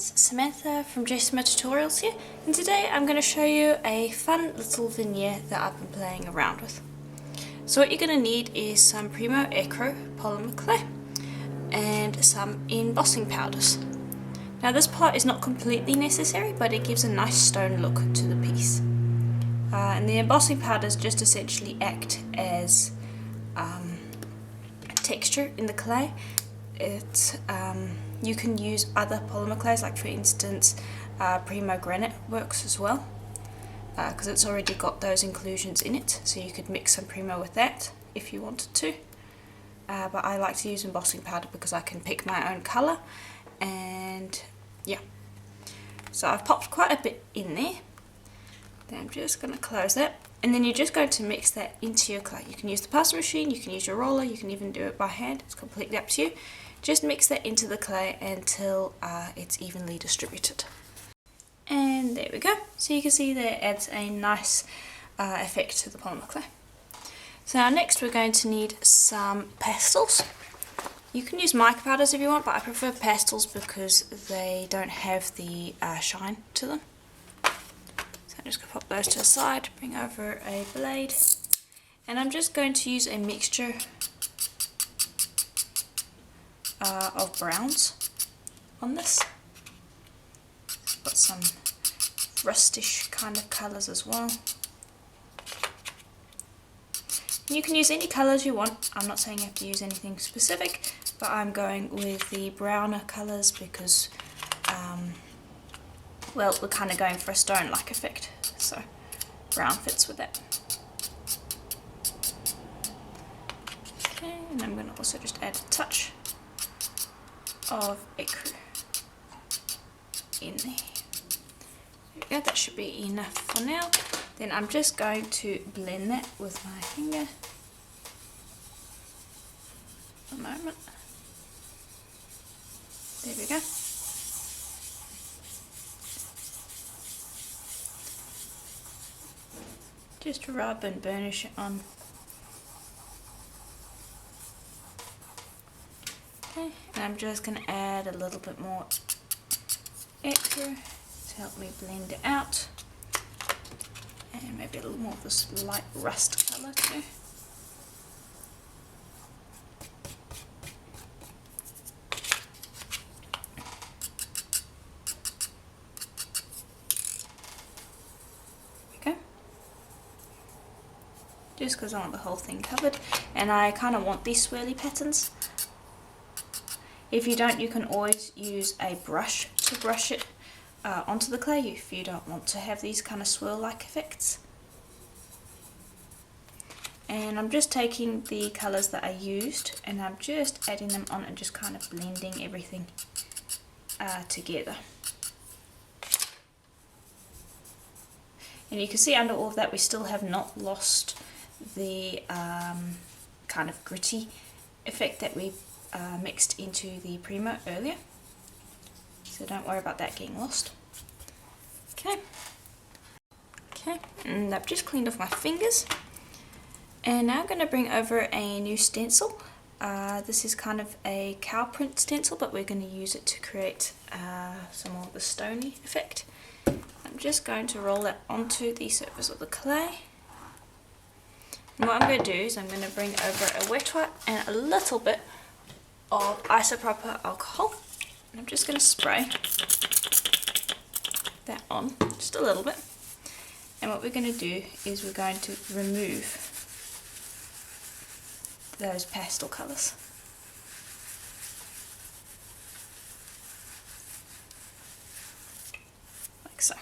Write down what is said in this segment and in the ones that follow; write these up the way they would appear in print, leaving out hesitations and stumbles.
guys, Samantha from Jessama Tutorials here, and today I'm going to show you a fun little veneer that I've been playing around with. So what you're going to need is some Primo Acro polymer clay and some embossing powders. Now this part is not completely necessary, but it gives a nice stone look to the piece. And the embossing powders just essentially act as texture in the clay. You can use other polymer clays, like for instance Primo Granite works as well, because it's already got those inclusions in it, so you could mix some Primo with that if you wanted to. But I like to use embossing powder because I can pick my own colour, and yeah. So I've popped quite a bit in there. Then I'm just going to close that, and then you're just going to mix that into your clay. You can use the pasta machine, you can use your roller, you can even do it by hand, it's completely up to you. Just mix that into the clay until it's evenly distributed. And there we go. So you can see that adds a nice effect to the polymer clay. So now next we're going to need some pastels. You can use mica powders if you want, but I prefer pastels because they don't have the shine to them. So I'm just going to pop those to the side, bring over a blade, and I'm just going to use a mixture of browns on this. Got some rustish kind of colours as well. You can use any colours you want. I'm not saying you have to use anything specific, but I'm going with the browner colours because well, we're kind of going for a stone-like effect, so brown fits with that. Okay, and I'm going to also just add a touch of Acro in there. There we go, that should be enough for now. Then I'm just going to blend that with my finger. A moment. There we go. Just rub and burnish it on. Okay, and I'm just going to add a little bit more Acro to help me blend it out, and maybe a little more of this light rust colour too. There we go. Just because I want the whole thing covered, and I kind of want these swirly patterns. If you don't, you can always use a brush to brush it onto the clay if you don't want to have these kind of swirl-like effects. And I'm just taking the colours that I used and I'm just adding them on and just kind of blending everything together. And you can see under all of that we still have not lost the kind of gritty effect that we mixed into the Primo earlier, so don't worry about that getting lost. Okay, and I've just cleaned off my fingers, and now I'm going to bring over a new stencil. This is kind of a cow print stencil, but we're going to use it to create some more of the stony effect. I'm just going to roll that onto the surface of the clay. And what I'm going to do is I'm going to bring over a wet wipe and a little bit of isopropyl alcohol, and I'm just going to spray that on just a little bit. And what we're going to do is we're going to remove those pastel colours. Like so.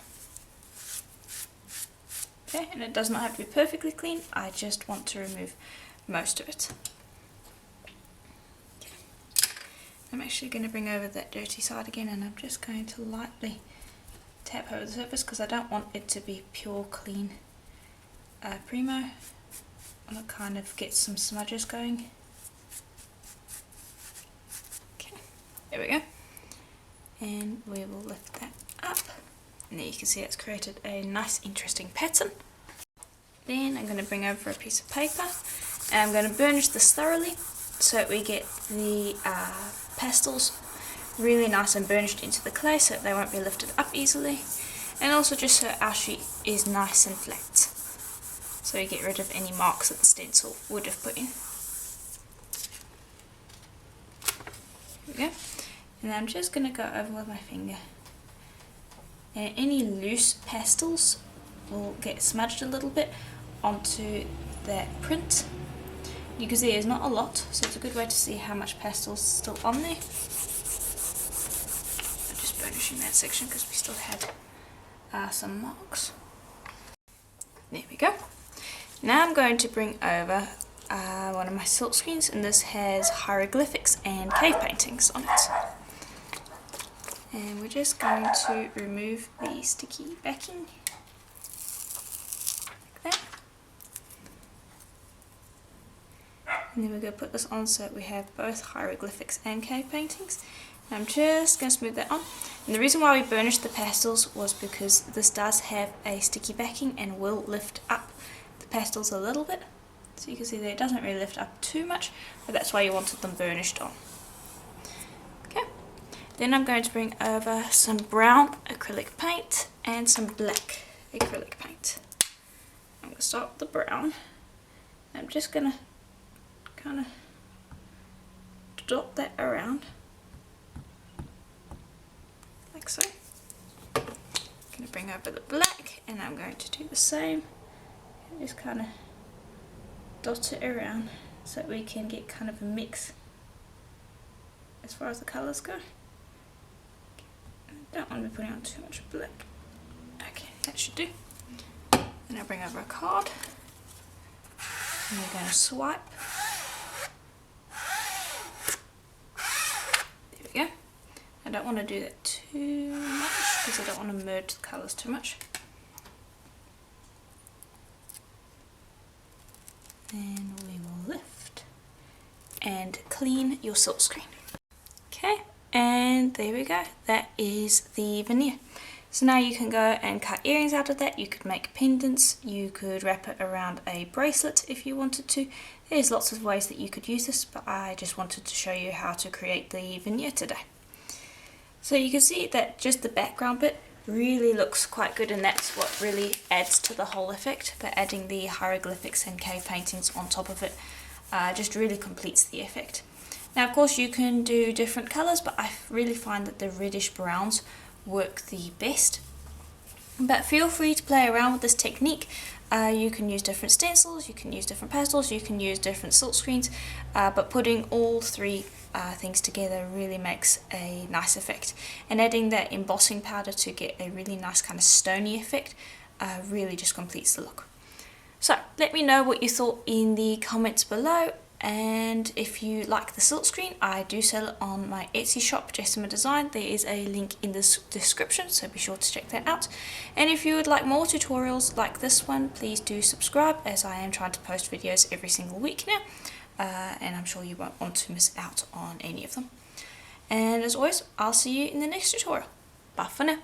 Okay, and it does not have to be perfectly clean, I just want to remove most of it. I'm actually going to bring over that dirty side again, and I'm just going to lightly tap over the surface because I don't want it to be pure clean Primo. I want to kind of get some smudges going. Okay, there we go. And we will lift that up, and there you can see it's created a nice interesting pattern. Then I'm going to bring over a piece of paper, and I'm going to burnish this thoroughly so that we get the pastels really nice and burnished into the clay so they won't be lifted up easily, and also just so our sheet is nice and flat, so you get rid of any marks that the stencil would have put in. There we go. And I'm just going to go over with my finger, and any loose pastels will get smudged a little bit onto that print. You can see there's not a lot, so it's a good way to see how much pastel's still on there. I'm just burnishing that section because we still had some marks. There we go. Now I'm going to bring over one of my silk screens, and this has hieroglyphics and cave paintings on it. And we're just going to remove the sticky backing like that. And then we're going to put this on so that we have both hieroglyphics and cave paintings. And I'm just going to smooth that on. And the reason why we burnished the pastels was because this does have a sticky backing and will lift up the pastels a little bit. So you can see that it doesn't really lift up too much, but that's why you wanted them burnished on. Okay. Then I'm going to bring over some brown acrylic paint and some black acrylic paint. I'm going to start with the brown. I'm just going to kind of dot that around like so. I'm going to bring over the black, and I'm going to do the same. Just kind of dot it around so that we can get kind of a mix as far as the colours go. I don't want to be putting on too much black. Okay, that should do. Then I'll bring over a card, and we're going to swipe. There we go. I don't want to do that too much because I don't want to merge the colours too much. Then we will lift and clean your silk screen. Okay, and there we go. That is the veneer. So now you can go and cut earrings out of that. You could make pendants. You could wrap it around a bracelet if you wanted to. There's lots of ways that you could use this, but I just wanted to show you how to create the veneer today. So you can see that just the background bit really looks quite good, and that's what really adds to the whole effect. But adding the hieroglyphics and cave paintings on top of it just really completes the effect. Now of course you can do different colours, but I really find that the reddish browns work the best. But feel free to play around with this technique. You can use different stencils, you can use different pastels, you can use different silk screens, but putting all three things together really makes a nice effect. And adding that embossing powder to get a really nice kind of stony effect really just completes the look. So let me know what you thought in the comments below. And if you like the silk screen, I do sell it on my Etsy shop, Jessama Design. There is a link in the description, so be sure to check that out. And if you would like more tutorials like this one, please do subscribe, as I am trying to post videos every single week now. And I'm sure you won't want to miss out on any of them. And as always, I'll see you in the next tutorial. Bye for now.